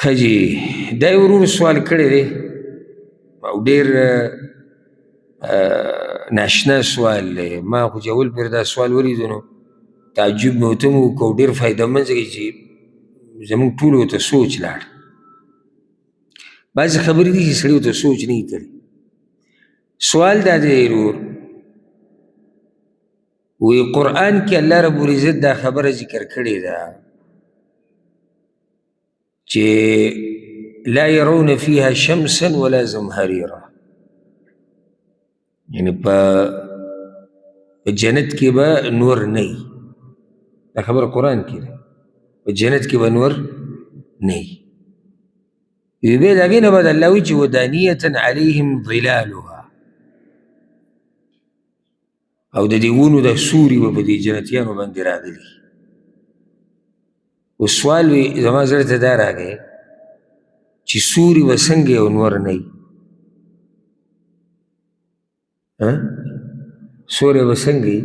خجی دا ورور سوال کړی دی او ډېر ناشنا سوال دی. ما خو چې اول پرې دا سوال ولیدو نو تعجب مې ورته وکړ او ډېر فایدهمند ځکه چې زموږ ټولو ته سوچ لاړ. بعضې خبرې دي چې سړي ورته سوچ نه وي تللی. سوال دا دی ورور، وی قرآن کې الله رب العزت دا خبره ذکر کړې ده چې لا يرون فيها شمسا ولا زمهريرا، یعنی په جنت کې به نور نه وي. دا خبره قرآن کې ده، په جنت کې به نور نه وي. بیا د هغې نه بعد الله وایي چې ودانیة علیهم ظلالها، او د دې ونو د سوري به په دې جنتیانو باندې راغلي. اوس سوال وي زما زړه ته دا راغی چې سوري به څنګه او نور نه وي؟ سوری به څنګه وي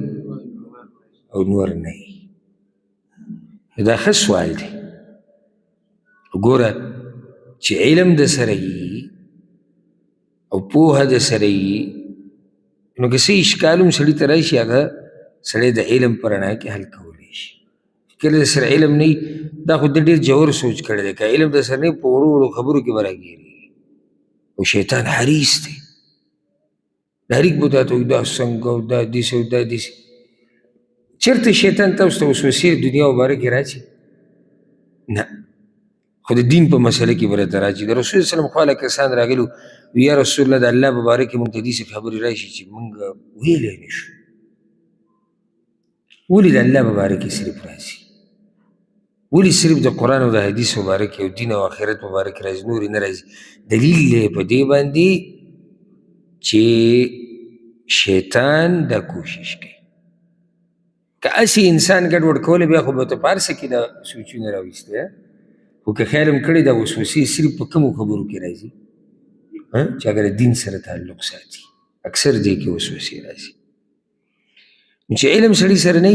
او نور نه وي؟ دا ښه سوال دی. ګوره چې علم د سره وي او پوهه د سره وي نو که څه اشکال هم سړي ته راشي هغه سړی د علم په رڼا کې حل کولی شي. کله د سره علم نه وي دا خو د ډېر ژور سوچ کړی دی. که علم د سره نه وي په وړو وړو خبرو کې به راګېري. او شیطان حریص دی، ډایرکټ به تا ته وایي دا څنګه او دا داسې او دا داسې. چېرته شیطان تاسو ته وسوسې دنیا او باره کې راځي؟ نه، خو د دین په مسله کې به راته راځي. د رسول صلی الله علیه کسان راغلي وي یا رسول الله د الله په باره کې مونږ ته داسې خبرې راشي چې مونږ ویلی نه شو. ولې د الله په باره کې صرف راځي؟ ولې صرف د قرآن او د حدیث په باره کې او دین او آخرت په باره کې راځي، نورې نه راځي؟ دلیل دی په دې باندې چې شیطان دا کوشش کوي. که هسې انسان ګډوډ کولی بیا خو به ته په هر څه کې دا سوچونه راویستی، خو که خیال هم کړی دا وسوسې صرف په کومو خبرو کې راځي چې اگر دین سره تعلق ساتي، اکثر دې کې وسوسې راځي. چې علم سړي سره نه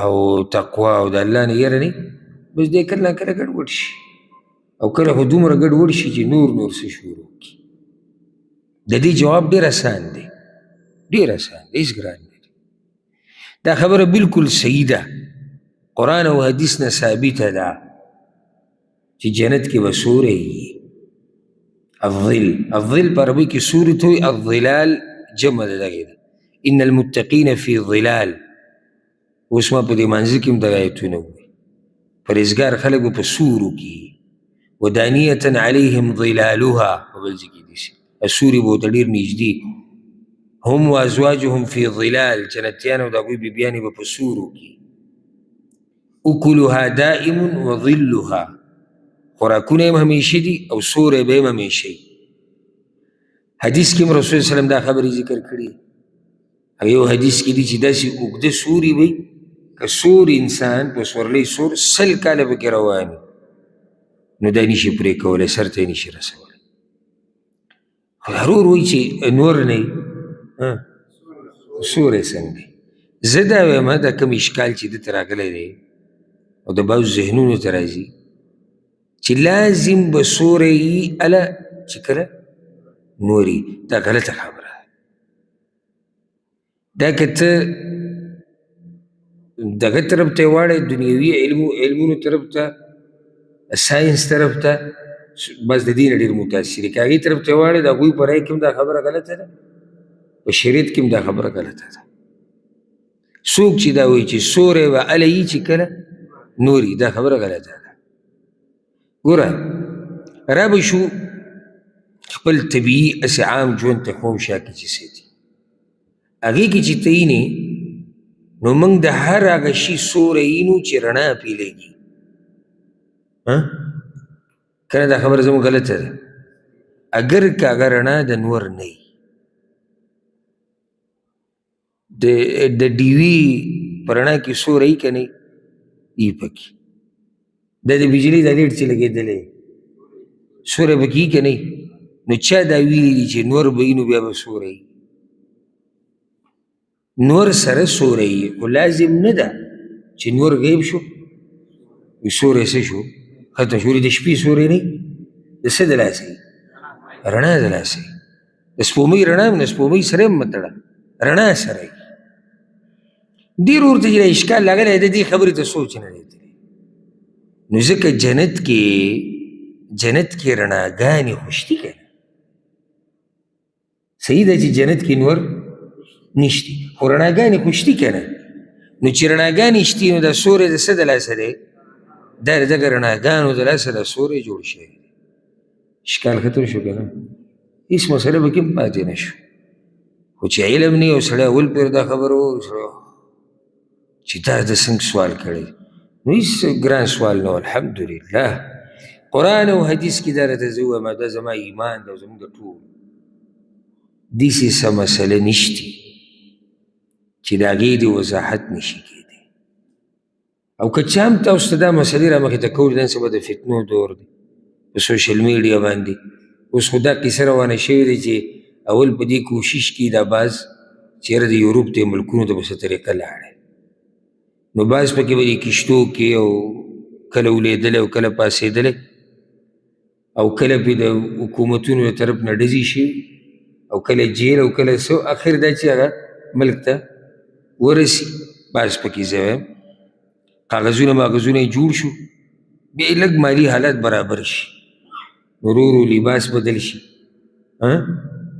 او تقوا او د الله نه یره نه بس دی کله کله ګډوډ شي، او کله خو دومره ګډوډ شي چې نور څه شروع کړي. د دې جواب ډېر اسان دی، ډېر اسان دی، هېڅ ګران نه دی. دا خبره بالکل صحیح ده، قرآن او حدیث نه ثابته ده چې جنت کې به سوری وي. الظل، الظل په عربي کې سوري ته وایي، الظلال جمع د دغې ده. ان المتقین فی ظلال. اوس ما په دې مانځه کې هم دغه ایتونه ووایي، پرهېزګار خلک به په سورو کې. ودانیة علیهم ظلالها په بل ځای کې داسې سوري به ورته ډېر نږدې. هم وازواجهم فی ظلال، جنتیان او د هغوی بیبیانې به په سورو کې. اکلها دائم وظلها، خوراکونه هم همیشه دي او سوری به هم همیشه وي. حدیث کې هم رسول صلی وسلم دا خبرې ذکر کړي. هغه یو حدیث کې دي چې داسې اوږده سوري وي که سور انسان په سورلۍ سور 100 کاله پکې روان وي نو دا نشي پرې کولی، سر ته یې نشي رسولی. خو ضرور وایي چې نور نه وي، سوری څنګه وي؟ زه دا وایم دا کوم اشکال چې دته راغلی دی او د بعضو ذهنونو ته راځي چې لازم به سوری وي اله چې کله نور وي، دا غلطه خبره ده. دا که ته دغه طرف ته یې واړی، دنیوي علمونو طرف ته، ساینس طرف ته، بس د دې نه ډېر متاثر یې. که هغې طرف ته یې واړی د هغوی په رایې کې هم دا خبره غلطه ده، په شریعت کې هم دا خبره غلطه ده. څوک چې دا وایي چې سوری به اله وي چې کله نور وي، دا خبره غلطه ده. ګوره را به شو خپل طبیعي هسې عام ژوند ته قوم شا کې چې څه دي هغې کې چې ته یینې نو موږ د هر هغه شي سوری یینو چې رڼا پرې لګي. که نه دا خبره زموږ غلطه ده. اگر که هغه رڼا د نور نه وي، د ډیوي په رڼا کې سوری وي که نه وي پکې، دا د بجلي دا لیټ چې لګېدلی سوری پکې وي که نه وي، نو چا دا ویلي دي چې نور به وي نو بیا به سوری وي؟ نور سره سوری وي، خو لازم نه ده چې نور غیب شو وي سوری څه شو ختم شو د شپې سوري نه د څه د لاسه رڼا د لاسه د سپومۍ رڼا د سپومۍ سره متړه رڼا سره ډېر ورته چې اشکال لګلی د دې خبرې ته سوچ نه دی تللی نو ځکه جنت کې رڼاګانې خو شتي که نه صحیح ده چې جنت کې نور نشتی خو رڼاګانې خو شتي که نه نو چې رڼاګانې شتي نو دا سوری د څه د لاسه دی دا د دغه رڼاګانو د لاسه دا سوری جوړ شوی دی اشکال ختم شو که نه هېڅ مسله به کې هم پاتې نه شو خو چې علم نه یو سړی اول پیر دا خبره وسړی چې تا د څنګه سوال کړی نو هېڅ ګران سوال نه و الحمدلله قرآن او حدیث کې دا راته زه ووایم دا زما ایمان ده او زموږ د ټول داسې څه مسله نشتي چې د هغې د وضاحت نشي کېدی او که چا هم تاسو ته دا مسلې را مخې ته کولې نن سبا د فتنو دور دی په سوشل میډیا باندې اوس خو دا کیسه روانه شوې دی چې اول په دې کوشش کې دا بعض چېرې د یوروپ د ملکونو ته په څه طریقه لاړی نو بعض پکې به دې کشتو کې او کله ولیدلی او کله پاسېدلی او کله پې د حکومتونو له طرف نه ډزې شوي او کله جیل او کله څه اخر دا چې هغه ملک ته ورسي بعض پکې زه وایم کاغذونه ماغذونه یې جوړ شو بیا یې لږ مالي حالات برابر شي نو ورو ورو لباس بدل شي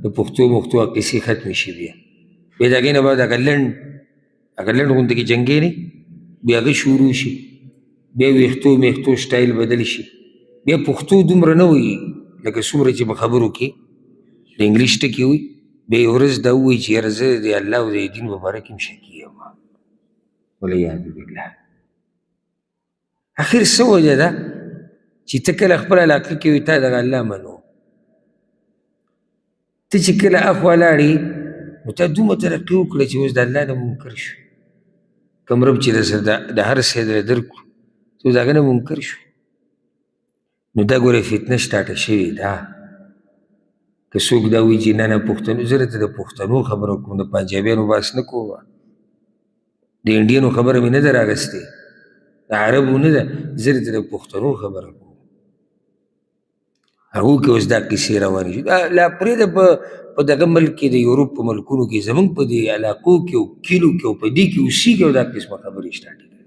د پښتو مختو قصې ختمې شي بیا د هغې نه بعد هغه لنډ غونته کې جنګې نه بیا هغه شروع شي بیا ویښتو میښتو سټایل بدل شي بیا پښتو دومره نه وي لکه څومره چې په خبرو کې د انګلیش ټکي وي بیا یې ورځ دا ووایي چې یاره زه د الله او د دین په باره کې هم شکي یم والعیاذ بالله اخر څه وجه ده چې ته کله خپل علاقه کې وي تا دغه الله منو ته چې کله اخوا لاړې نو تا دومره ترقي وکړه چې اوس د الله نه منکر شوې کوم رب چې درسره د هر څه در درکړو ته اوس د هغه نه منکر شوې نو دا ګوره فتنه سټارټه شوې ده که څوک دا وایي چې نه نه پښتنو زه درته د پښتنو خبره کوم د پنجابیانو بحث نه کوم د انډینو خبره مې نه ده راغستې د عربو نه ده زه درته د پښتنو خبره کوم هغو کې اوس دا کیسې روانې شي لا پرېږده په دغه ملک کې د یوروپ په ملکونو کې زموږ په دې علاقو کې او کلیو کې او په دې کې اوسېږي او دا قسمه خبرې سټارټ کړي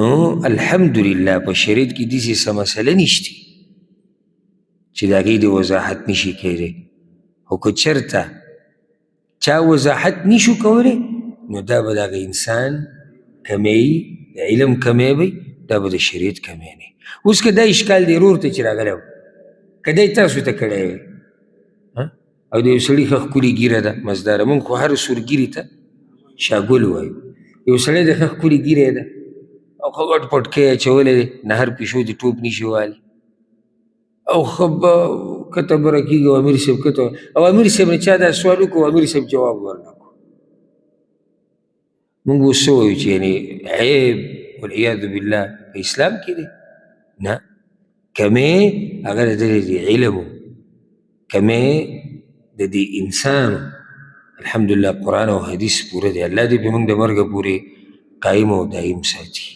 نو الحمدلله په شریعت کې داسې څه مسله نشته چې د هغې د وضاحت نشي کېدی خو که چېرته چا وضاحت نشو کولی نو دا به د هغه انسان کمی د علم کمی وي دا به د شریعت کمی نه اوس که دا اشکال دی ورور ته چې راغلی و که دی تاسو ته کړی وی او د یو سړي ښه ښکلې ږیره ده مزداره مونږ خو هر سورګیرې ته شاګل وایو یو سړی د ښه ښکلې ږیرې ده او ښه غټ پټکی یې اچولی دی نه هر پیشو د ټوپ نشي والی او ښه به کته بره کېږي او امیر صاحب کته او امیر صاحب نه چا دا سوال وکړو امیر صاحب جواب ورنه کړو مونږ اوس څه وایو چې یعنې عیب والعیاذ بالله په اسلام کې دی نه کمې هغه د علم کمې د دې انسان الحمدلله قرآن او حدیث پوره دی الله دې په موږ د مرګه پورې قایم او دایم ساتي